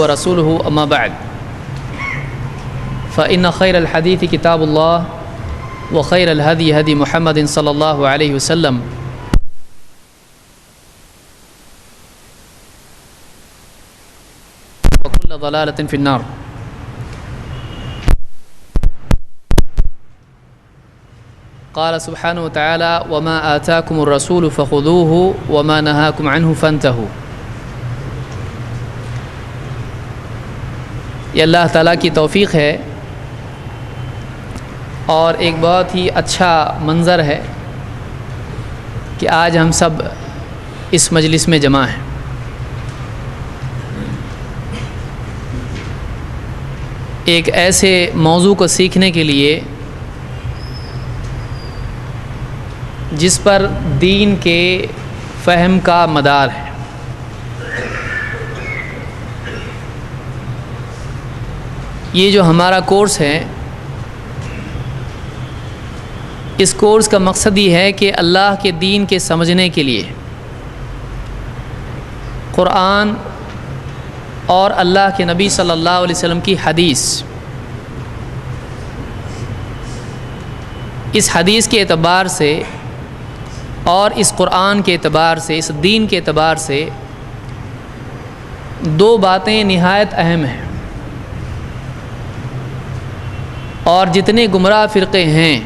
ورسوله اما بعد فإن خير الحديث كتاب الله وخير الهدي هدي محمد صلى الله عليه وسلم وكل ضلالة في النار. قال سبحانه وتعالى وما آتاكم الرسول فخذوه وما نهاكم عنه فانتهوا. یہ اللہ تعالیٰ کی توفیق ہے اور ایک بہت ہی اچھا منظر ہے کہ آج ہم سب اس مجلس میں جمع ہیں. ایک ایسے موضوع کو سیکھنے کے لیے جس پر دین کے فہم کا مدار ہے. یہ جو ہمارا کورس ہے اس کورس کا مقصد یہ ہے کہ اللہ کے دین کے سمجھنے کے لیے قرآن اور اللہ کے نبی صلی اللہ علیہ وسلم کی حدیث، اس حدیث کے اعتبار سے اور اس قرآن کے اعتبار سے، اس دین کے اعتبار سے دو باتیں نہایت اہم ہیں. اور جتنے گمراہ فرقے ہیں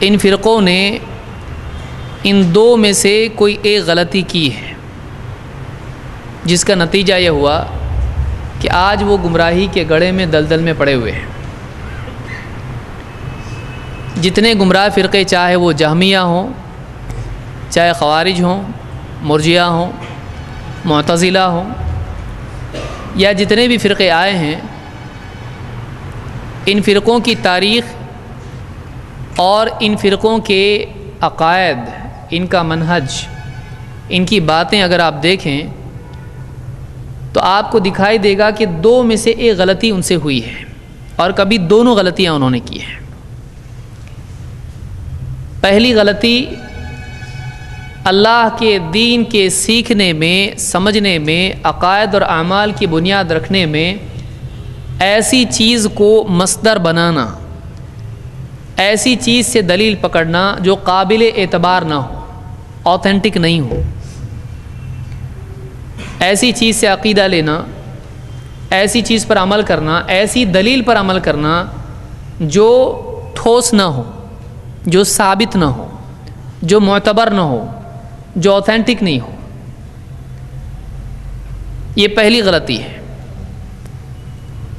ان فرقوں نے ان دو میں سے کوئی ایک غلطی کی ہے، جس کا نتیجہ یہ ہوا کہ آج وہ گمراہی کے گڑھے میں دلدل میں پڑے ہوئے ہیں. جتنے گمراہ فرقے، چاہے وہ جہمیہ ہوں، چاہے خوارج ہوں، مرجئہ ہوں، معتزلہ ہوں، یا جتنے بھی فرقے آئے ہیں، ان فرقوں کی تاریخ اور ان فرقوں کے عقائد، ان کا منہج، ان کی باتیں اگر آپ دیکھیں تو آپ کو دکھائی دے گا کہ دو میں سے ایک غلطی ان سے ہوئی ہے اور کبھی دونوں غلطیاں انہوں نے کی ہیں. پہلی غلطی اللہ کے دین کے سیکھنے میں، سمجھنے میں، عقائد اور اعمال کی بنیاد رکھنے میں ایسی چیز کو مصدر بنانا، ایسی چیز سے دلیل پکڑنا جو قابل اعتبار نہ ہو، آتھینٹک نہیں ہو. ایسی چیز سے عقیدہ لینا، ایسی چیز پر عمل کرنا، ایسی دلیل پر عمل کرنا جو ٹھوس نہ ہو، جو ثابت نہ ہو، جو معتبر نہ ہو، جو آتھینٹک نہیں ہو. یہ پہلی غلطی ہے.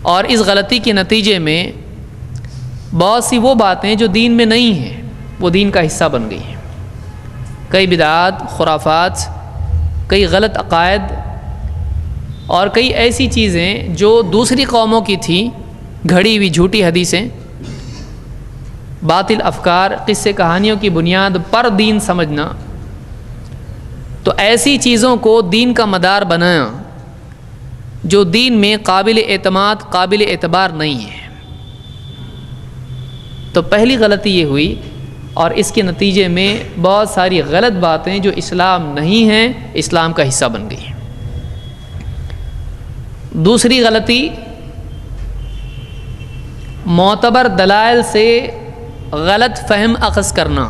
اور اس غلطی کے نتیجے میں بہت سی وہ باتیں جو دین میں نہیں ہیں وہ دین کا حصہ بن گئی ہیں. کئی بدعات، خرافات، کئی غلط عقائد اور کئی ایسی چیزیں جو دوسری قوموں کی تھیں، گھڑی ہوئی جھوٹی حدیثیں، باطل افکار، قصے کہانیوں کی بنیاد پر دین سمجھنا، تو ایسی چیزوں کو دین کا مدار بنایا جو دین میں قابل اعتماد، قابل اعتبار نہیں ہے. تو پہلی غلطی یہ ہوئی اور اس کے نتیجے میں بہت ساری غلط باتیں جو اسلام نہیں ہیں اسلام کا حصہ بن گئی. دوسری غلطی معتبر دلائل سے غلط فہم اخذ کرنا.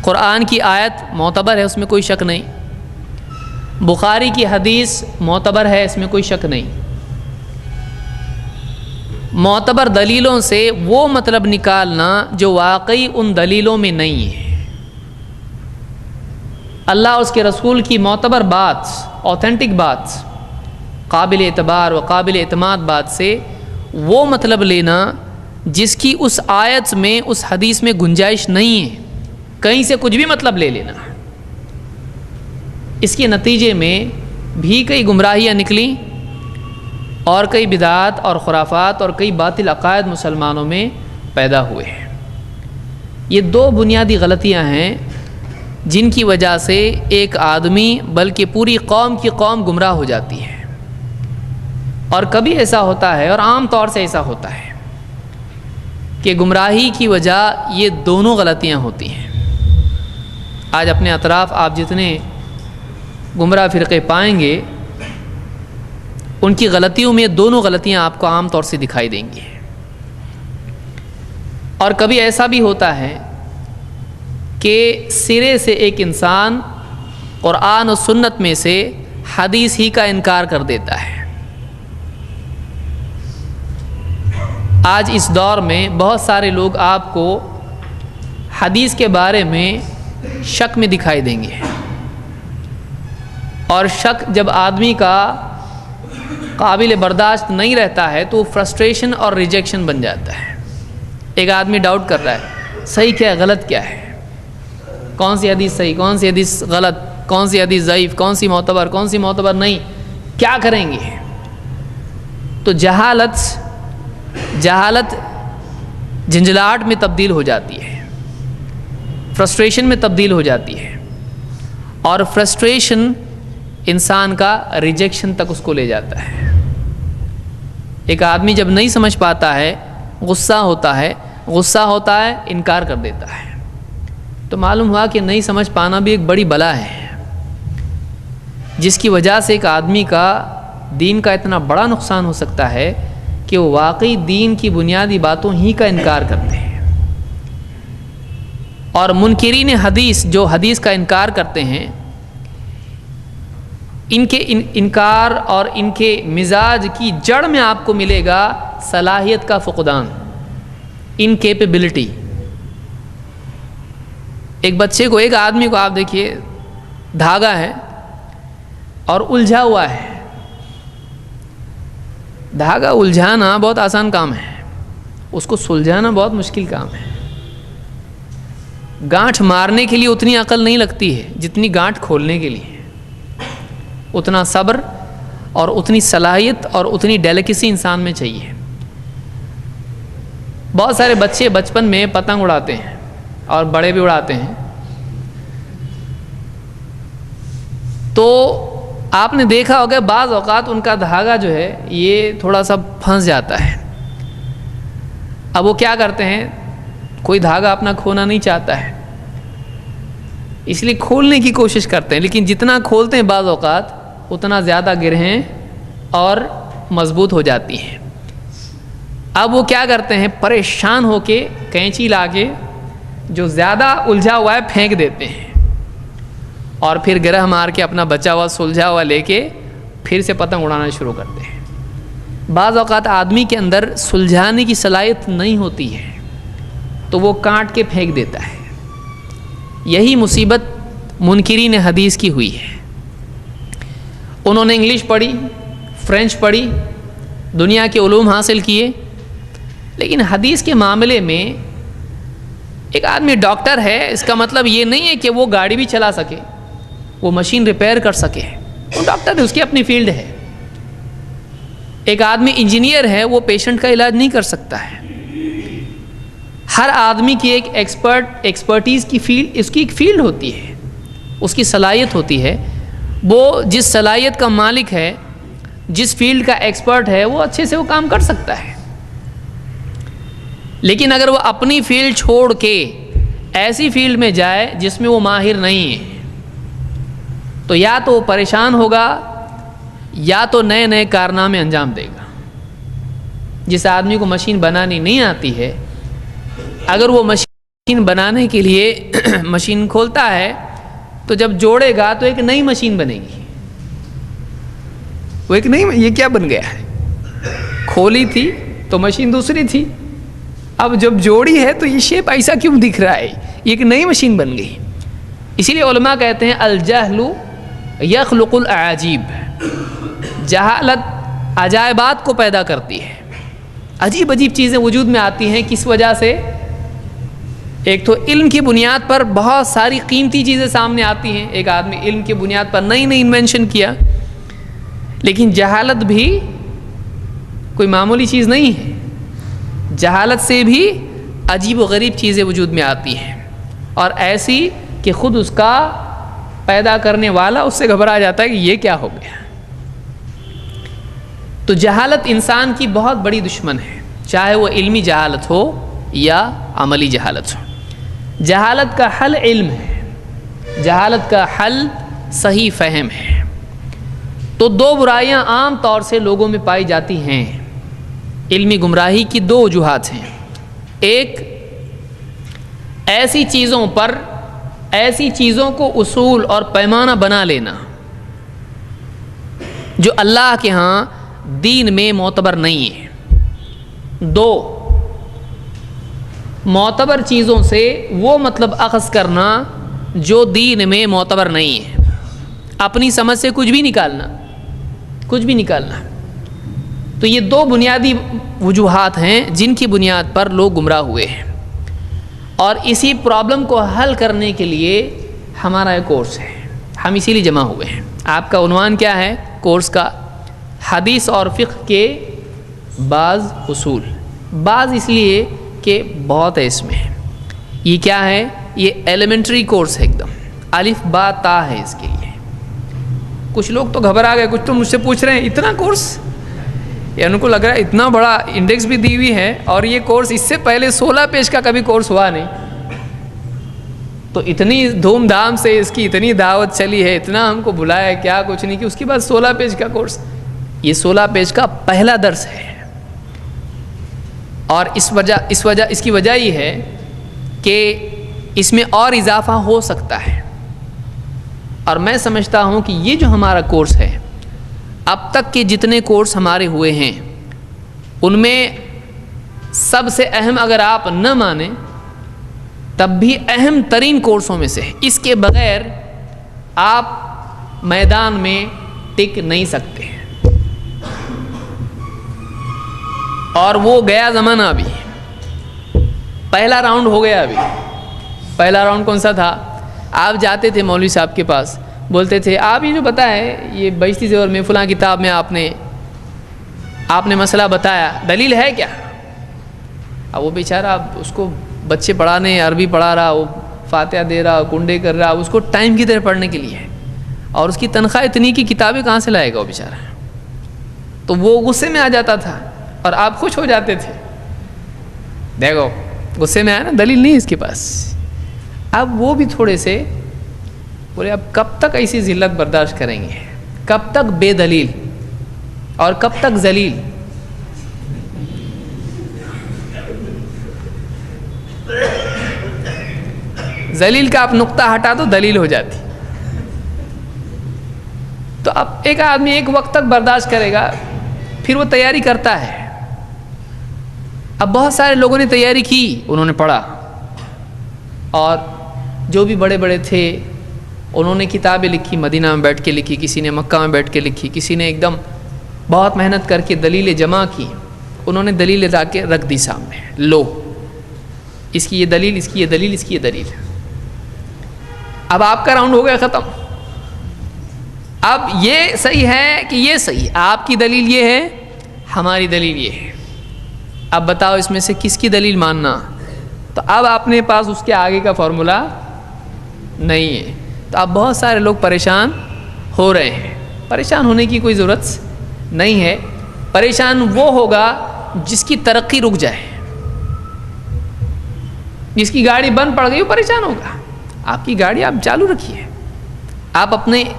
قرآن کی آیت معتبر ہے، اس میں کوئی شک نہیں. بخاری کی حدیث معتبر ہے، اس میں کوئی شک نہیں. معتبر دلیلوں سے وہ مطلب نکالنا جو واقعی ان دلیلوں میں نہیں ہے. اللہ اس کے رسول کی معتبر بات، آتھینٹک بات، قابل اعتبار و قابل اعتماد بات سے وہ مطلب لینا جس کی اس آیت میں، اس حدیث میں گنجائش نہیں ہے، کہیں سے کچھ بھی مطلب لے لینا. اس کے نتیجے میں بھی کئی گمراہیاں نکلیں اور کئی بدعات اور خرافات اور کئی باطل عقائد مسلمانوں میں پیدا ہوئے ہیں. یہ دو بنیادی غلطیاں ہیں جن کی وجہ سے ایک آدمی بلکہ پوری قوم کی قوم گمراہ ہو جاتی ہے. اور کبھی ایسا ہوتا ہے اور عام طور سے ایسا ہوتا ہے کہ گمراہی کی وجہ یہ دونوں غلطیاں ہوتی ہیں. آج اپنے اطراف آپ جتنے گمراہ فرقے پائیں گے ان کی غلطیوں میں دونوں غلطیاں آپ کو عام طور سے دکھائی دیں گی. اور کبھی ایسا بھی ہوتا ہے کہ سرے سے ایک انسان قرآن و سنت میں سے حدیث ہی کا انکار کر دیتا ہے. آج اس دور میں بہت سارے لوگ آپ کو حدیث کے بارے میں شک میں دکھائی دیں گے، اور شک جب آدمی کا قابل برداشت نہیں رہتا ہے تو فرسٹریشن اور ریجیکشن بن جاتا ہے. ایک آدمی ڈاؤٹ کر رہا ہے صحیح کیا ہے غلط کیا ہے، کون سی حدیث صحیح، کون سی حدیث غلط، کون سی حدیث ضعیف، کون سی معتبر، کون سی معتبر نہیں، کیا کریں گے. تو جہالت جھنجھلاہٹ میں تبدیل ہو جاتی ہے، فرسٹریشن میں تبدیل ہو جاتی ہے، اور فرسٹریشن انسان کا ریجیکشن تک اس کو لے جاتا ہے. ایک آدمی جب نہیں سمجھ پاتا ہے غصہ ہوتا ہے انکار کر دیتا ہے. تو معلوم ہوا کہ نہیں سمجھ پانا بھی ایک بڑی بلا ہے، جس کی وجہ سے ایک آدمی کا دین کا اتنا بڑا نقصان ہو سکتا ہے کہ وہ واقعی دین کی بنیادی باتوں ہی کا انکار کرتے ہیں. اور منکرین حدیث جو حدیث کا انکار کرتے ہیں، ان کے انکار اور ان کے مزاج کی جڑ میں آپ کو ملے گا صلاحیت کا فقدان، انکیپیبلٹی. ایک بچے کو، ایک آدمی کو آپ دیکھیے دھاگا ہے اور الجھا ہوا ہے. دھاگا الجھانا بہت آسان کام ہے، اس کو سلجھانا بہت مشکل کام ہے. گانٹھ مارنے کے لیے اتنی عقل نہیں لگتی ہے جتنی گانٹھ کھولنے کے لیے. اتنا صبر اور اتنی صلاحیت اور اتنی ڈیلیکیسی انسان میں چاہیے. بہت سارے بچے بچپن میں پتنگ اڑاتے ہیں اور بڑے بھی اڑاتے ہیں، تو آپ نے دیکھا ہوگا بعض اوقات ان کا دھاگا جو ہے یہ تھوڑا سا پھنس جاتا ہے. اب وہ کیا کرتے ہیں، کوئی دھاگا اپنا کھونا نہیں چاہتا ہے، اس لیے کھولنے کی کوشش کرتے ہیں، لیکن جتنا کھولتے ہیں بعض اوقات اتنا زیادہ گرہیں اور مضبوط ہو جاتی ہیں. اب وہ کیا کرتے ہیں، پریشان ہو کے کینچی لا کے جو زیادہ الجھا ہوا ہے پھینک دیتے ہیں، اور پھر گرہ مار کے اپنا بچا ہوا سلجھا ہوا لے کے پھر سے پتنگ اڑانا شروع کرتے ہیں. بعض اوقات آدمی کے اندر سلجھانے کی صلاحیت نہیں ہوتی ہے تو وہ کاٹ کے پھینک دیتا ہے. یہی مصیبت منکرین حدیث کی ہوئی ہے. انہوں نے انگلش پڑھی، فرینچ پڑھی، دنیا کے علوم حاصل کیے، لیکن حدیث کے معاملے میں ایک آدمی ڈاکٹر ہے اس کا مطلب یہ نہیں ہے کہ وہ گاڑی بھی چلا سکے، وہ مشین ریپیئر کر سکے. وہ ڈاکٹر ہے، اس کی اپنی فیلڈ ہے. ایک آدمی انجینئر ہے، وہ پیشنٹ کا علاج نہیں کر سکتا ہے. ہر آدمی کی ایک ایکسپرٹیز کی فیلڈ، اس کی ایک فیلڈ ہوتی ہے، اس کی صلاحیت ہوتی ہے. وہ جس صلاحیت کا مالک ہے، جس فیلڈ کا ایکسپرٹ ہے، وہ اچھے سے وہ کام کر سکتا ہے. لیکن اگر وہ اپنی فیلڈ چھوڑ کے ایسی فیلڈ میں جائے جس میں وہ ماہر نہیں ہے تو یا تو وہ پریشان ہوگا یا تو نئے نئے کارنامے انجام دے گا. جس آدمی کو مشین بنانی نہیں آتی ہے، اگر وہ مشین بنانے کے لیے مشین کھولتا ہے تو جب جوڑے گا تو ایک نئی مشین بنے گی. وہ ایک نئی، یہ کیا بن گیا ہے، کھولی تھی تو مشین دوسری تھی، اب جب جوڑی ہے تو یہ شیپ ایسا کیوں دکھ رہا ہے، یہ ایک نئی مشین بن گئی. اسی لیے علماء کہتے ہیں الجہل یخلق الاعاجیب. جہالت عجائبات کو پیدا کرتی ہے، عجیب عجیب چیزیں وجود میں آتی ہیں. کس وجہ سے؟ ایک تو علم کی بنیاد پر بہت ساری قیمتی چیزیں سامنے آتی ہیں. ایک آدمی علم کی بنیاد پر نئی نئی انوینشن کیا، لیکن جہالت بھی کوئی معمولی چیز نہیں ہے. جہالت سے بھی عجیب و غریب چیزیں وجود میں آتی ہیں، اور ایسی کہ خود اس کا پیدا کرنے والا اس سے گھبرا جاتا ہے کہ یہ کیا ہو گیا. تو جہالت انسان کی بہت بڑی دشمن ہے، چاہے وہ علمی جہالت ہو یا عملی جہالت ہو. جہالت کا حل علم ہے، جہالت کا حل صحیح فہم ہے۔ تو دو برائیاں عام طور سے لوگوں میں پائی جاتی ہیں۔ علمی گمراہی کی دو وجوہات ہیں۔ ایک، ایسی چیزوں کو اصول اور پیمانہ بنا لینا جو اللہ کے ہاں دین میں معتبر نہیں ہے۔ دو، معتبر چیزوں سے وہ مطلب اخذ کرنا جو دین میں معتبر نہیں ہے، اپنی سمجھ سے کچھ بھی نکالنا۔ تو یہ دو بنیادی وجوہات ہیں جن کی بنیاد پر لوگ گمراہ ہوئے ہیں، اور اسی پرابلم کو حل کرنے کے لیے ہمارا ایک کورس ہے، ہم اسی لیے جمع ہوئے ہیں۔ آپ کا عنوان کیا ہے کورس کا؟ حدیث اور فقہ کے بعض اصول۔ بعض اس لیے کہ بہت ہے اس میں۔ یہ کیا ہے؟ یہ ایلیمنٹری کورس ہے، ایک دم الف با تا ہے اس کے لیے۔ کچھ لوگ تو گھبرا گئے، کچھ تو مجھ سے پوچھ رہے ہیں اتنا کورس، یا ان کو لگ رہا ہے اتنا بڑا انڈیکس بھی دی ہوئی ہے، اور یہ کورس اس سے پہلے 16 پیج کا کبھی کورس ہوا نہیں، تو اتنی دھوم دھام سے اس کی اتنی دعوت چلی ہے، اتنا ہم کو بلایا ہے، کیا کچھ نہیں کہ اس کے بعد 16 پیج کا کورس۔ یہ 16 پیج کا پہلا درس ہے، اور اس کی وجہ یہ ہے کہ اس میں اور اضافہ ہو سکتا ہے، اور میں سمجھتا ہوں کہ یہ جو ہمارا کورس ہے، اب تک کے جتنے کورس ہمارے ہوئے ہیں ان میں سب سے اہم، اگر آپ نہ مانیں تب بھی اہم ترین کورسوں میں سے ہے۔ اس کے بغیر آپ میدان میں ٹک نہیں سکتے، اور وہ گیا زمانہ ابھی، پہلا راؤنڈ ہو گیا ابھی۔ پہلا راؤنڈ کون سا تھا؟ آپ جاتے تھے مولوی صاحب کے پاس، بولتے تھے آپ یہ جو بتائے یہ بیشتی زیور میں فلاں کتاب میں آپ نے مسئلہ بتایا، دلیل ہے کیا؟ اب وہ بیچارہ اس کو بچے پڑھانے، عربی پڑھا رہا، وہ فاتحہ دے رہا، کنڈے کر رہا، اس کو ٹائم کی طرح پڑھنے کے لیے ہے، اور اس کی تنخواہ اتنی کی کتابیں کہاں سے لائے گا وہ بیچارہ؟ تو وہ غصے میں آ جاتا تھا اور آپ خوش ہو جاتے تھے، دیکھو غصے میں آیا نا، دلیل نہیں اس کے پاس۔ اب وہ بھی تھوڑے سے بولے اب کب تک ایسی ذلت برداشت کریں گے، کب تک بے دلیل اور کب تک ذلیل؟ ذلیل کا آپ نقطہ ہٹا دو دلیل ہو جاتی۔ تو اب ایک آدمی ایک وقت تک برداشت کرے گا، پھر وہ تیاری کرتا ہے۔ اب بہت سارے لوگوں نے تیاری کی، انہوں نے پڑھا، اور جو بھی بڑے بڑے تھے انہوں نے کتابیں لکھی، مدینہ میں بیٹھ کے لکھی، کسی نے مکہ میں بیٹھ کے لکھی، کسی نے ایک دم بہت محنت کر کے دلیلیں جمع کی، انہوں نے دلیلیں لا کے رکھ دی سامنے، لو اس کی یہ دلیل، اس کی یہ دلیل، اس کی یہ دلیل۔ اب آپ کا راؤنڈ ہو گیا ختم۔ اب یہ صحیح ہے کہ یہ صحیح، آپ کی دلیل یہ ہے، ہماری دلیل یہ ہے، اب بتاؤ اس میں سے کس کی دلیل ماننا؟ تو اب اپنے پاس اس کے آگے کا فارمولا نہیں ہے، تو اب بہت سارے لوگ پریشان ہو رہے ہیں۔ پریشان ہونے کی کوئی ضرورت نہیں ہے، پریشان وہ ہوگا جس کی ترقی رک جائے، جس کی گاڑی بند پڑ گئی وہ پریشان ہوگا۔ آپ کی گاڑی آپ چالو رکھیے، آپ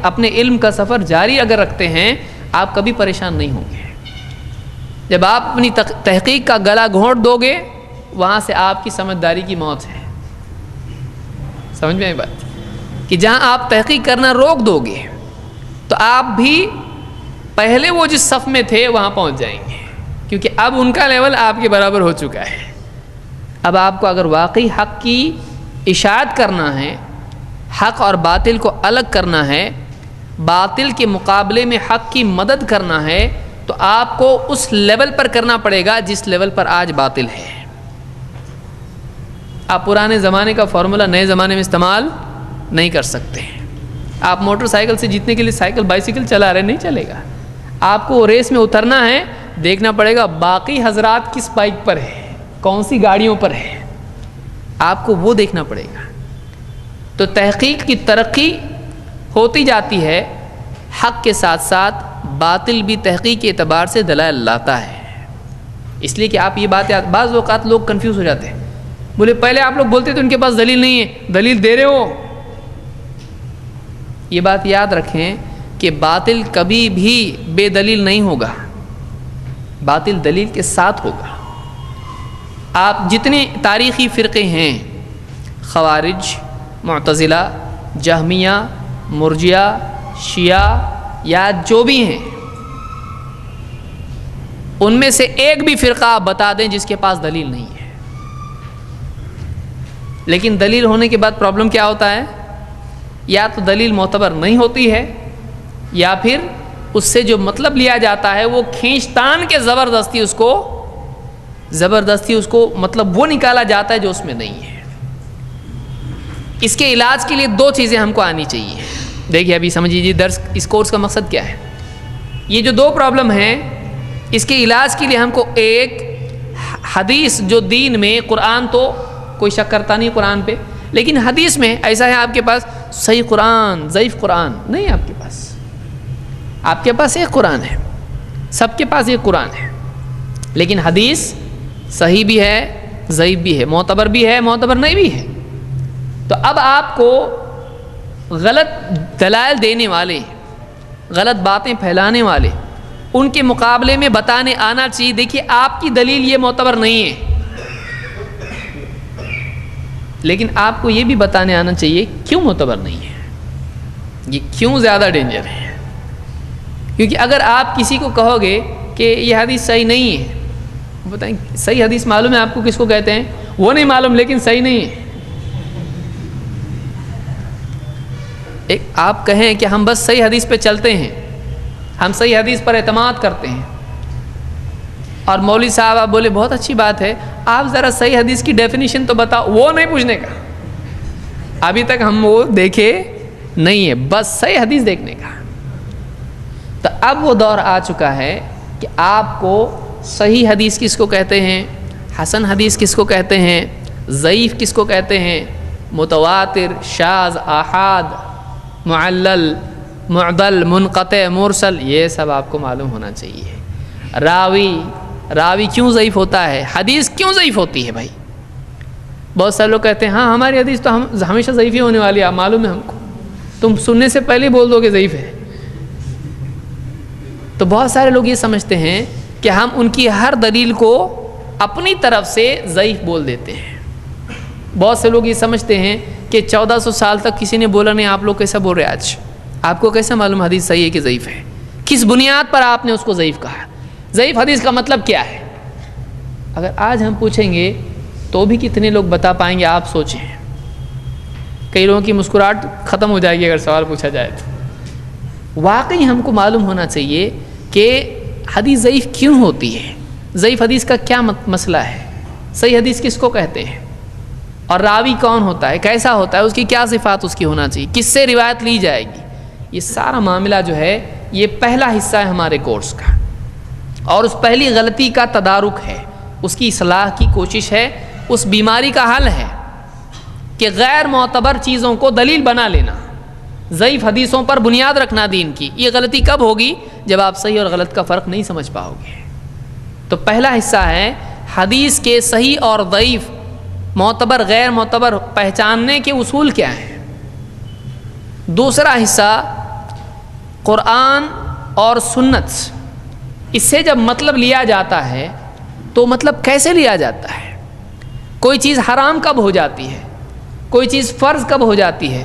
اپنے علم کا سفر جاری اگر رکھتے ہیں آپ کبھی پریشان نہیں ہوں گے۔ جب آپ اپنی تحقیق کا گلا گھونٹ دو گے وہاں سے آپ کی سمجھداری کی موت ہے۔ سمجھ میں آئی بات؟ کہ جہاں آپ تحقیق کرنا روک دو گے تو آپ بھی پہلے وہ جس صف میں تھے وہاں پہنچ جائیں گے، کیونکہ اب ان کا لیول آپ کے برابر ہو چکا ہے۔ اب آپ کو اگر واقعی حق کی اشاعت کرنا ہے، حق اور باطل کو الگ کرنا ہے، باطل کے مقابلے میں حق کی مدد کرنا ہے، تو آپ کو اس لیول پر کرنا پڑے گا جس لیول پر آج باطل ہے۔ آپ پرانے زمانے کا فارمولا نئے زمانے میں استعمال نہیں کر سکتے۔ آپ موٹر سائیکل سے جیتنے کے لیے بائیسیکل چلا رہے، نہیں چلے گا۔ آپ کو ریس میں اترنا ہے، دیکھنا پڑے گا باقی حضرات کس بائک پر ہے، کون سی گاڑیوں پر ہے، آپ کو وہ دیکھنا پڑے گا۔ تو تحقیق کی ترقی ہوتی جاتی ہے، حق کے ساتھ ساتھ باطل بھی تحقیق کے اعتبار سے دلائل لاتا ہے۔ اس لیے کہ آپ یہ بات بعض اوقات لوگ کنفیوز ہو جاتے ہیں، بولے پہلے آپ لوگ بولتے تھے ان کے پاس دلیل نہیں ہے، دلیل دے رہے ہو، یہ بات یاد رکھیں کہ باطل کبھی بھی بے دلیل نہیں ہوگا، باطل دلیل کے ساتھ ہوگا۔ آپ جتنے تاریخی فرقے ہیں، خوارج، معتزلہ، جہمیہ، مرجیہ، شیعہ یا جو بھی ہیں، ان میں سے ایک بھی فرقہ آپ بتا دیں جس کے پاس دلیل نہیں ہے۔ لیکن دلیل ہونے کے بعد پرابلم کیا ہوتا ہے؟ یا تو دلیل معتبر نہیں ہوتی ہے، یا پھر اس سے جو مطلب لیا جاتا ہے وہ کھینچ تان کے زبردستی اس کو مطلب وہ نکالا جاتا ہے جو اس میں نہیں ہے۔ اس کے علاج کے لیے دو چیزیں ہم کو آنی چاہیے۔ دیکھیے ابھی سمجھیے درس اس کورس کا مقصد کیا ہے۔ یہ جو دو پرابلم ہیں، اس کے علاج کے لیے ہم کو ایک حدیث جو دین میں، قرآن تو کوئی شک کرتا نہیں قرآن پہ، لیکن حدیث میں ایسا ہے آپ کے پاس صحیح قرآن، ضعیف قرآن نہیں، آپ کے پاس ایک قرآن ہے، سب کے پاس ایک قرآن ہے، لیکن حدیث صحیح بھی ہے، ضعیف بھی ہے، معتبر بھی ہے، معتبر نہیں بھی ہے۔ تو اب آپ کو غلط دلائل دینے والے، غلط باتیں پھیلانے والے، ان کے مقابلے میں بتانے آنا چاہیے، دیکھیے آپ کی دلیل یہ معتبر نہیں ہے، لیکن آپ کو یہ بھی بتانے آنا چاہیے کیوں معتبر نہیں ہے، یہ کیوں زیادہ ڈینجر ہے۔ کیونکہ اگر آپ کسی کو کہو گے کہ یہ حدیث صحیح نہیں ہے، بتائیں صحیح حدیث معلوم ہے آپ کو کس کو کہتے ہیں؟ وہ نہیں معلوم لیکن صحیح نہیں ہے۔ ایک آپ کہیں کہ ہم بس صحیح حدیث پہ چلتے ہیں، ہم صحیح حدیث پر اعتماد کرتے ہیں، اور مولوی صاحب آپ بولے بہت اچھی بات ہے، آپ ذرا صحیح حدیث کی ڈیفینیشن تو بتاؤ، وہ نہیں پوچھنے کا، ابھی تک ہم وہ دیکھے نہیں ہے، بس صحیح حدیث دیکھنے کا۔ تو اب وہ دور آ چکا ہے کہ آپ کو صحیح حدیث کس کو کہتے ہیں، حسن حدیث کس کو کہتے ہیں، ضعیف کس کو کہتے ہیں، متواتر، شاذ، آحاد، معلل، معدل، منقطع، مرسل، یہ سب آپ کو معلوم ہونا چاہیے۔ راوی کیوں ضعیف ہوتا ہے، حدیث کیوں ضعیف ہوتی ہے بھائی؟ بہت سارے لوگ کہتے ہیں ہاں ہماری حدیث تو ہمیشہ ضعیف ہی ہونے والی ہے، معلوم ہے ہم کو، تم سننے سے پہلے بول دو کہ ضعیف ہے۔ تو بہت سارے لوگ یہ سمجھتے ہیں کہ ہم ان کی ہر دلیل کو اپنی طرف سے ضعیف بول دیتے ہیں۔ بہت سے لوگ یہ سمجھتے ہیں کہ 1400 سال تک کسی نے بولا نہیں، آپ لوگ کیسا بول رہے ہیں آج؟ آپ کو کیسا معلوم حدیث صحیح ہے کہ ضعیف ہے؟ کس بنیاد پر آپ نے اس کو ضعیف کہا؟ ضعیف حدیث کا مطلب کیا ہے؟ اگر آج ہم پوچھیں گے تو بھی کتنے لوگ بتا پائیں گے؟ آپ سوچیں، کئی لوگوں کی مسکراہٹ ختم ہو جائے گی اگر سوال پوچھا جائے تو۔ واقعی ہم کو معلوم ہونا چاہیے کہ حدیث ضعیف کیوں ہوتی ہے، ضعیف حدیث کا کیا مسئلہ ہے، صحیح حدیث کس کو کہتے ہیں، اور راوی کون ہوتا ہے، کیسا ہوتا ہے، اس کی کیا صفات اس کی ہونا چاہیے، کس سے روایت لی جائے گی۔ یہ سارا معاملہ جو ہے یہ پہلا حصہ ہے ہمارے کورس کا، اور اس پہلی غلطی کا تدارک ہے، اس کی اصلاح کی کوشش ہے، اس بیماری کا حل ہے کہ غیر معتبر چیزوں کو دلیل بنا لینا، ضعیف حدیثوں پر بنیاد رکھنا دین کی۔ یہ غلطی کب ہوگی؟ جب آپ صحیح اور غلط کا فرق نہیں سمجھ پاؤ گے۔ تو پہلا حصہ ہے حدیث کے صحیح اور ضعیف، معتبر غیر معتبر پہچاننے کے اصول کیا ہیں۔ دوسرا حصہ قرآن اور سنت، اس سے جب مطلب لیا جاتا ہے تو مطلب کیسے لیا جاتا ہے، کوئی چیز حرام کب ہو جاتی ہے، کوئی چیز فرض کب ہو جاتی ہے،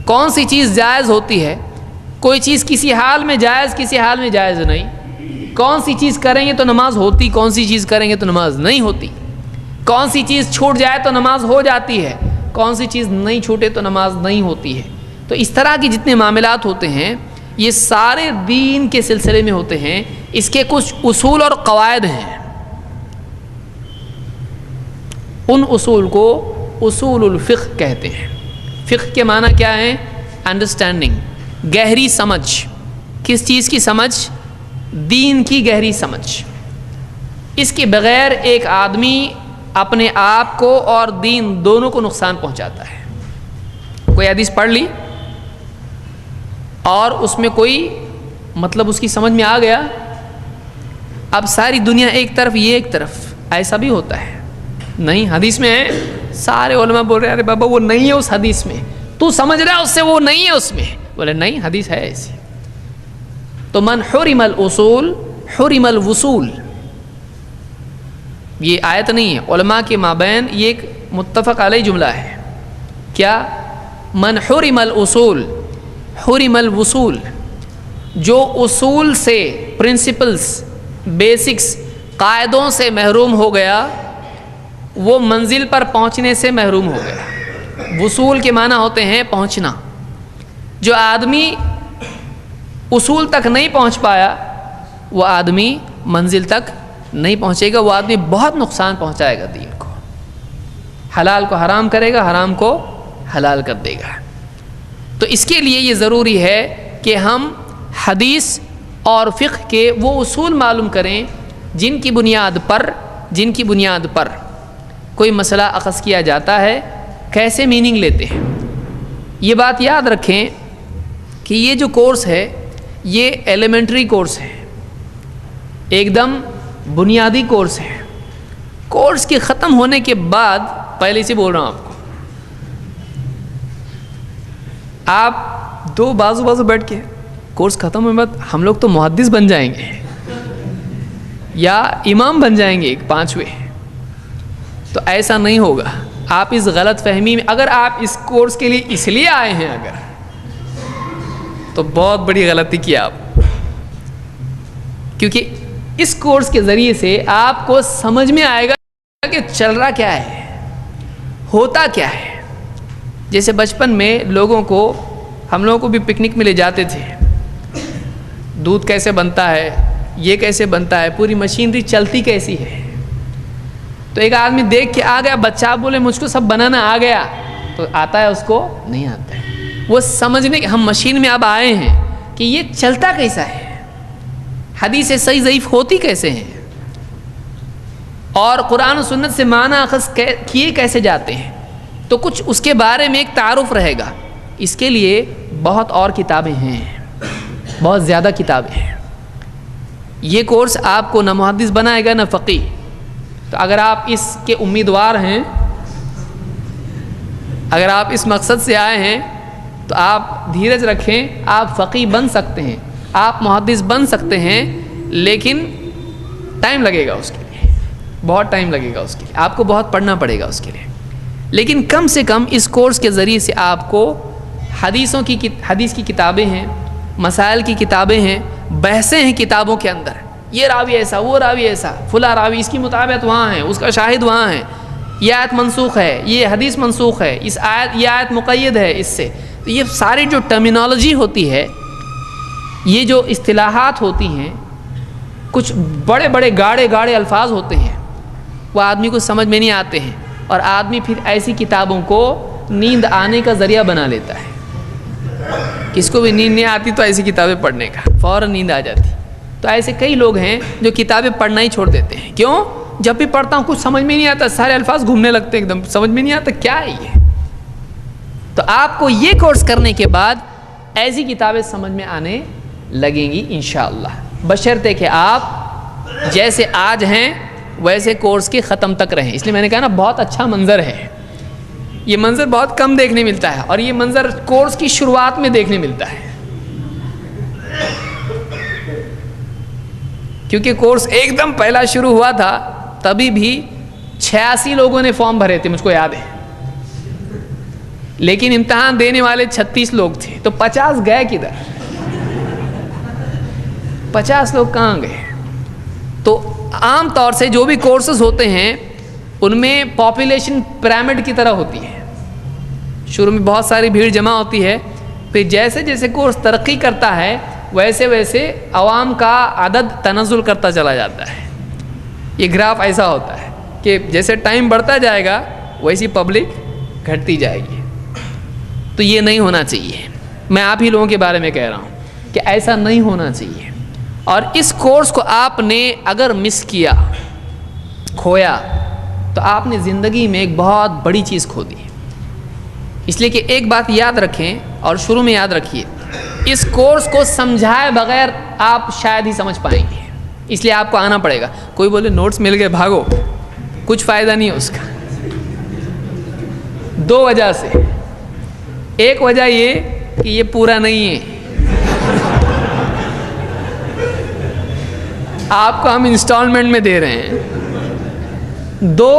کون سی چیز جائز ہوتی ہے، کوئی چیز کسی حال میں جائز کسی حال میں جائز نہیں، کون سی چیز کریں گے تو نماز ہوتی، کون سی چیز کریں گے تو نماز نہیں ہوتی، کون سی چیز چھوٹ جائے تو نماز ہو جاتی ہے، کون سی چیز نہیں چھوٹے تو نماز نہیں ہوتی ہے۔ تو اس طرح کے جتنے معاملات ہوتے ہیں یہ سارے دین کے سلسلے میں ہوتے ہیں، اس کے کچھ اصول اور قواعد ہیں، ان اصول کو اصول الفقہ کہتے ہیں۔ فقہ کے معنی کیا ہے؟ انڈرسٹینڈنگ، گہری سمجھ۔ کس چیز کی سمجھ؟ دین کی گہری سمجھ۔ اس کے بغیر ایک آدمی اپنے آپ کو اور دین دونوں کو نقصان پہنچاتا ہے۔ کوئی حدیث پڑھ لی اور اس میں کوئی مطلب اس کی سمجھ میں آ گیا، اب ساری دنیا ایک طرف یہ ایک طرف، ایسا بھی ہوتا ہے نہیں؟ حدیث میں ہے، سارے علماء بول رہے ہیں ارے بابا وہ نہیں ہے اس حدیث میں، تو سمجھ رہا ہے اس سے وہ نہیں ہے اس میں، بولے نہیں حدیث ہے ایسی. تو من حرم الاصول حرم الوصول، یہ آیت نہیں ہے، علماء کے مابین یہ ایک متفق علیہ جملہ ہے. کیا؟ من حرم الاصول حرم الوصول، جو اصول سے، پرنسپلز، بیسکس، قاعدوں سے محروم ہو گیا وہ منزل پر پہنچنے سے محروم ہو گیا. وصول کے معنی ہوتے ہیں پہنچنا. جو آدمی اصول تک نہیں پہنچ پایا وہ آدمی منزل تک نہیں پہنچے گا، وہ آدمی بہت نقصان پہنچائے گا دین کو. حلال کو حرام کرے گا، حرام کو حلال کر دے گا. تو اس کے لیے یہ ضروری ہے کہ ہم حدیث اور فقہ کے وہ اصول معلوم کریں جن کی بنیاد پر کوئی مسئلہ اخذ کیا جاتا ہے کیسے میننگ لیتے ہیں. یہ بات یاد رکھیں کہ یہ جو کورس ہے یہ ایلیمنٹری کورس ہے، ایک دم بنیادی کورس ہے. کورس کے ختم ہونے کے بعد، پہلے سے بول رہا ہوں آپ دو بازو بیٹھ کے کورس ختم ہونے بعد ہم لوگ تو محدث بن جائیں گے یا امام بن جائیں گے 5ویں، تو ایسا نہیں ہوگا. آپ اس غلط فہمی میں، اگر آپ اس کورس کے لیے اس لیے آئے ہیں اگر، تو بہت بڑی غلطی کی آپ، کیونکہ اس کورس کے ذریعے سے آپ کو سمجھ میں آئے گا کہ چل رہا کیا ہے، ہوتا کیا ہے. جیسے بچپن میں ہم لوگوں کو بھی پکنک میں لے جاتے تھے، دودھ کیسے بنتا ہے، یہ کیسے بنتا ہے، پوری مشینری چلتی کیسی ہے. تو ایک آدمی دیکھ کے آ گیا، بچہ بولے مجھ کو سب بنانا آ گیا، تو آتا ہے اس کو نہیں آتا ہے. وہ سمجھنے کہ ہم مشین میں اب آئے ہیں کہ یہ چلتا کیسا ہے، حدیث صحیح ضعیف ہوتی کیسے ہیں، اور قرآن و سنت سے معنی اخذ کیے کیسے جاتے ہیں. تو کچھ اس کے بارے میں ایک تعارف رہے گا. اس کے لیے بہت اور کتابیں ہیں، بہت زیادہ کتابیں ہیں. یہ کورس آپ کو نہ محدث بنائے گا نہ فقیہ. تو اگر آپ اس کے امیدوار ہیں، اگر آپ اس مقصد سے آئے ہیں تو آپ دھیرج رکھیں. آپ فقیہ بن سکتے ہیں، آپ محدث بن سکتے ہیں، لیکن ٹائم لگے گا اس کے لیے، بہت ٹائم لگے گا اس کے لیے، آپ کو بہت پڑھنا پڑے گا اس کے لیے. لیکن کم سے کم اس کورس کے ذریعے سے آپ کو حدیث کی کتابیں ہیں، مسائل کی کتابیں ہیں، بحثیں ہیں کتابوں کے اندر، یہ راوی ایسا، وہ راوی ایسا، فلاں راوی اس کی مطابقت وہاں ہے، اس کا شاہد وہاں ہے، یہ آیت منسوخ ہے، یہ حدیث منسوخ ہے، یہ آیت مقید ہے اس سے. تو یہ ساری جو ٹرمینالوجی ہوتی ہے، یہ جو اصطلاحات ہوتی ہیں، کچھ بڑے بڑے گاڑے الفاظ ہوتے ہیں، وہ آدمی کو سمجھ میں نہیں آتے ہیں، اور آدمی پھر ایسی کتابوں کو نیند آنے کا ذریعہ بنا لیتا ہے. کس کو بھی نیند نہیں آتی تو ایسی کتابیں پڑھنے کا فوراً نیند آ جاتی. تو ایسے کئی لوگ ہیں جو کتابیں پڑھنا ہی چھوڑ دیتے ہیں. کیوں؟ جب بھی پڑھتا ہوں کچھ سمجھ میں نہیں آتا، سارے الفاظ گھومنے لگتے ہیں، ایک دم سمجھ میں نہیں آتا کیا ہے یہ. تو آپ کو یہ کورس کرنے کے بعد ایسی کتابیں سمجھ میں آنے لگیں گی انشاءاللہ، بشرطے کہ آپ جیسے آج ہیں ویسے کورس کے ختم تک رہیں. اس لیے میں نے کہا نا بہت اچھا منظر ہے. یہ منظر بہت کم دیکھنے ملتا ہے، اور یہ منظر کورس کی شروعات میں دیکھنے ملتا ہے، کیونکہ کورس ایک دم پہلا شروع ہوا تھا تبھی بھی 86 لوگوں نے فارم بھرے تھے، مجھ کو یاد ہے، لیکن امتحان دینے والے 36 لوگ تھے. تو 50 گئے کدھر؟ 50 لوگ کہاں گئے؟ تو عام طور سے جو بھی کورسز ہوتے ہیں ان میں پاپولیشن پیرامڈ کی طرح ہوتی ہے. شروع میں بہت ساری بھیڑ جمع ہوتی ہے، پھر جیسے جیسے کورس ترقی کرتا ہے ویسے ویسے عوام کا عدد تنزل کرتا چلا جاتا ہے. یہ گراف ایسا ہوتا ہے کہ جیسے ٹائم بڑھتا جائے گا ویسی پبلک گھٹتی جائے گی. تو یہ نہیں ہونا چاہیے. میں آپ ہی لوگوں کے بارے میں کہہ رہا ہوں کہ ایسا نہیں ہونا چاہیے. اور اس کورس کو آپ نے اگر مس کیا، کھویا، تو آپ نے زندگی میں ایک بہت بڑی چیز کھو دی. اس لیے کہ ایک بات یاد رکھیں اور شروع میں یاد رکھیے، اس کورس کو سمجھائے بغیر آپ شاید ہی سمجھ پائیں گے. اس لیے آپ کو آنا پڑے گا. کوئی بولے نوٹس مل گئے بھاگو، کچھ فائدہ نہیں ہے اس کا. 2 وجہ سے. ایک وجہ یہ کہ یہ پورا نہیں ہے، آپ کو ہم انسٹالمنٹ میں دے رہے ہیں، دو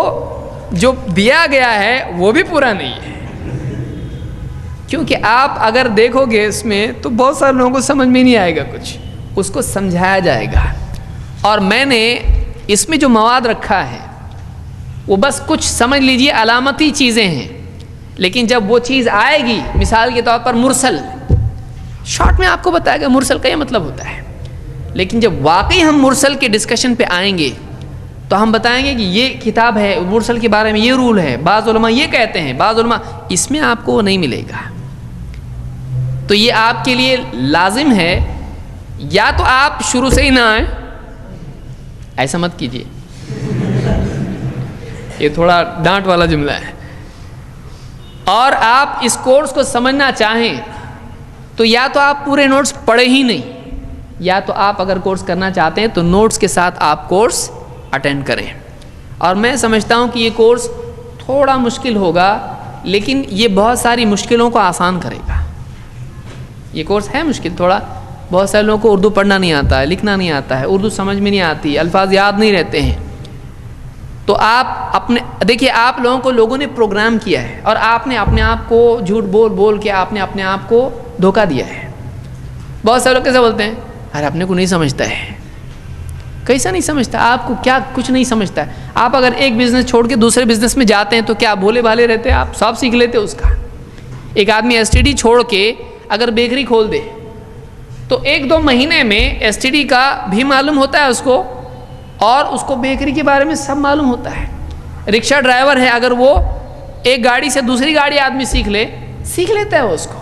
جو دیا گیا ہے وہ بھی پورا نہیں ہے۔ کیونکہ آپ اگر دیکھو گے اس میں تو بہت سارے لوگوں کو سمجھ میں نہیں آئے گا، کچھ اس کو سمجھایا جائے گا، اور میں نے اس میں جو مواد رکھا ہے وہ بس کچھ سمجھ لیجئے علامتی چیزیں ہیں، لیکن جب وہ چیز آئے گی، مثال کے طور پر مرسل، شارٹ میں آپ کو بتائے گا مرسل کا یہ مطلب ہوتا ہے، لیکن جب واقعی ہم مرسل کے ڈسکشن پہ آئیں گے تو ہم بتائیں گے کہ یہ کتاب ہے، مرسل کے بارے میں یہ رول ہے، بعض علماء یہ کہتے ہیں، بعض علماء، اس میں آپ کو وہ نہیں ملے گا۔ تو یہ آپ کے لیے لازم ہے، یا تو آپ شروع سے ہی نہ آئیں، ایسا مت کیجیے، یہ تھوڑا ڈانٹ والا جملہ ہے، اور آپ اس کورس کو سمجھنا چاہیں تو یا تو آپ پورے نوٹس پڑھے ہی نہیں، یا تو آپ اگر کورس کرنا چاہتے ہیں تو نوٹس کے ساتھ آپ کورس اٹینڈ کریں۔ اور میں سمجھتا ہوں کہ یہ کورس تھوڑا مشکل ہوگا، لیکن یہ بہت ساری مشکلوں کو آسان کرے گا۔ یہ کورس ہے مشکل تھوڑا، بہت سارے لوگوں کو اردو پڑھنا نہیں آتا ہے، لکھنا نہیں آتا ہے، اردو سمجھ میں نہیں آتی، الفاظ یاد نہیں رہتے ہیں، تو آپ اپنے دیکھیے، آپ لوگوں کو لوگوں نے پروگرام کیا ہے، اور آپ نے اپنے آپ کو جھوٹ بول بول کے آپ نے اپنے آپ کو دھوکہ دیا ہے۔ بہت سارے لوگ کیسے بولتے ہیں، ارے اپنے کو نہیں سمجھتا ہے، کیسا نہیں سمجھتا، آپ کو کیا کچھ نہیں سمجھتا ہے؟ آپ اگر ایک بزنس چھوڑ کے دوسرے بزنس میں جاتے ہیں تو کیا بھولے بھالے رہتے ہیں؟ آپ سب سیکھ لیتے اس کا۔ ایک آدمی ایس ٹی ڈی چھوڑ کے اگر بیکری کھول دے تو 1-2 مہینے میں ایس ٹی ڈی کا بھی معلوم ہوتا ہے اس کو، اور اس کو بیکری کے بارے میں سب معلوم ہوتا ہے۔ رکشہ ڈرائیور ہے، اگر وہ ایک گاڑی سے دوسری گاڑی آدمی سیکھ لیتا ہے وہ اس کو۔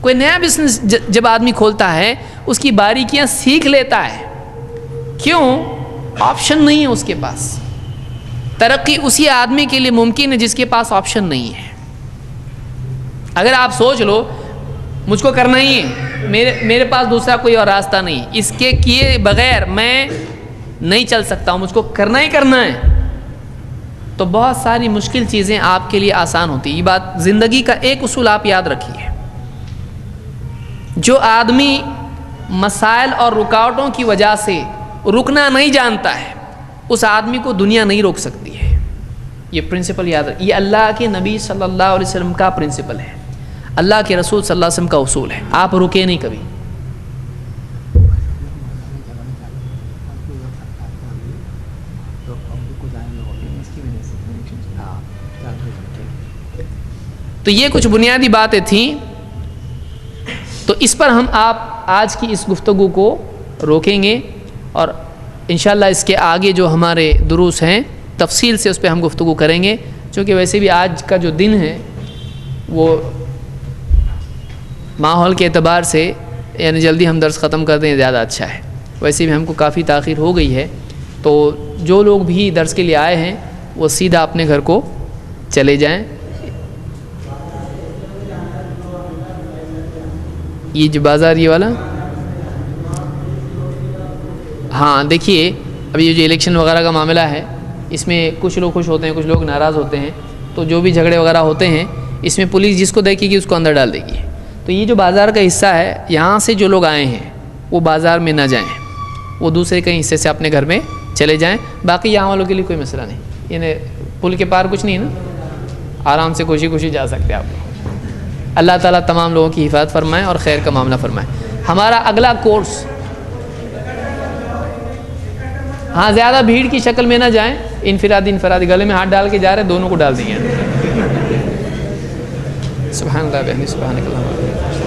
کوئی نیا بزنس جب آدمی کھولتا ہے اس کی باریکیاں سیکھ لیتا ہے، کیوں؟ آپشن نہیں ہے اس کے پاس۔ ترقی اسی آدمی کے لیے ممکن ہے جس کے پاس آپشن نہیں ہے۔ اگر آپ سوچ لو مجھ کو کرنا ہی ہے، میرے پاس دوسرا کوئی اور راستہ نہیں، اس کے کیے بغیر میں نہیں چل سکتا ہوں، مجھ کو کرنا ہی کرنا ہے، تو بہت ساری مشکل چیزیں آپ کے لیے آسان ہوتی ہیں۔ یہ بات زندگی کا ایک اصول آپ یاد رکھیے، جو آدمی مسائل اور رکاوٹوں کی وجہ سے رکنا نہیں جانتا ہے، اس آدمی کو دنیا نہیں روک سکتی ہے۔ یہ پرنسپل یاد رکھیے، یہ اللہ کے نبی صلی اللہ علیہ وسلم کا پرنسپل ہے، اللہ کے رسول صلی اللہ علیہ وسلم کا اصول ہے، آپ رکے نہیں کبھی۔ تو یہ کچھ بنیادی باتیں تھیں، تو اس پر ہم آج کی اس گفتگو کو روکیں گے، اور انشاءاللہ اس کے آگے جو ہمارے دروس ہیں تفصیل سے اس پہ ہم گفتگو کریں گے، چونکہ ویسے بھی آج کا جو دن ہے وہ ماحول کے اعتبار سے یعنی جلدی ہم درس ختم کر دیں زیادہ اچھا ہے، ویسے بھی ہم کو کافی تاخیر ہو گئی ہے، تو جو لوگ بھی درس کے لیے آئے ہیں وہ سیدھا اپنے گھر کو چلے جائیں۔ یہ جو بازار یہ والا، ہاں دیکھیے اب یہ جو الیکشن وغیرہ کا معاملہ ہے، اس میں کچھ لوگ خوش ہوتے ہیں، کچھ لوگ ناراض ہوتے ہیں، تو جو بھی جھگڑے وغیرہ ہوتے ہیں اس میں پولیس جس کو دیکھے گی اس کو اندر ڈال دے گی۔ تو یہ جو بازار کا حصہ ہے، یہاں سے جو لوگ آئے ہیں وہ بازار میں نہ جائیں، وہ دوسرے کہیں حصے سے اپنے گھر میں چلے جائیں، باقی یہاں والوں کے لیے کوئی مسئلہ نہیں، یعنی پل کے پار کچھ نہیں ہے نا، آرام سے خوشی خوشی جا سکتے آپ لوگ۔ اللہ تعالیٰ تمام لوگوں کی حفاظت فرمائے اور خیر کا معاملہ فرمائے۔ ہمارا اگلا کورس، ہاں زیادہ بھیڑ کی شکل میں نہ جائیں، انفرادی گلے میں ہاتھ ڈال کے جا رہے، دونوں کو ڈال دیں گے۔ سبحان اللہ، سبحانک اللہم۔